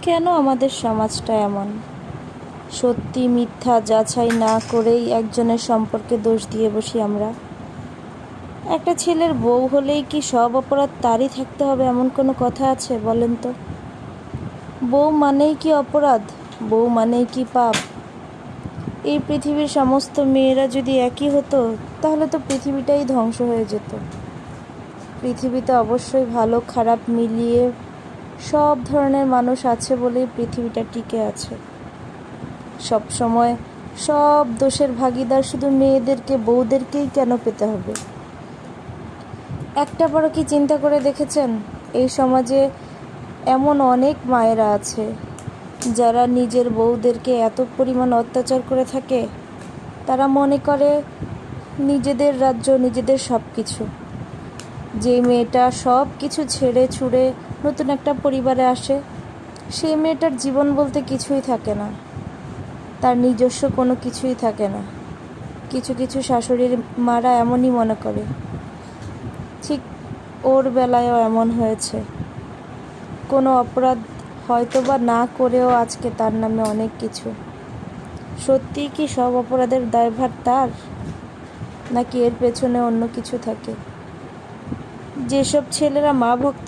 কেন আমাদের সমাজটা এমন? সত্যি মিথ্যা যাচাই না করেই একজনের সম্পর্কে দোষ দিয়ে বসি আমরা। একটা ছেলের বউ হলেই কি সব অপরাধ তারই থাকতে হবে এমন কোনো কথা আছে বলেন তো? বউ মানেই কি অপরাধ? বউ মানেই কি পাপ? এই পৃথিবীর সমস্ত মেয়েরা যদি একই হতো তাহলে তো পৃথিবীটাই ধ্বংস হয়ে যেত। পৃথিবীতে অবশ্যই ভালো খারাপ মিলিয়ে সব ধরনের মানুষ আছে বলেই পৃথিবীটা টিকে আছে। সব সময় সব দোষের ভাগিদার শুধু মেয়েদেরকে, বউদেরকেই কেন পেতে হবে? একটা বড় কি চিন্তা করে দেখেছেন, এই সমাজে এমন অনেক মায়েরা আছে যারা নিজের বউদেরকে এত পরিমাণ অত্যাচার করে থাকে, তারা মনে করে নিজেদের রাজ্য, নিজেদের সব কিছু। যে মেয়েটা সব কিছু ছেড়ে ছুড়ে নতুন একটা পরিবারে আসে, সেই মেয়েটার জীবন বলতে কিছুই থাকে না, তার নিজস্ব কোনো কিছুই থাকে না। কিছু কিছু শাশুড়ির মারা এমনই মনে করে। ঠিক ওর বেলায়ও এমন হয়েছে। কোনো অপরাধ হয়তো বা না করেও আজকে তার নামে অনেক কিছু। সত্যিই কি সব অপরাধের দায়ভার তার, নাকি এর পেছনে অন্য কিছু থাকে? যেসব ছেলেরা মা ভক্ত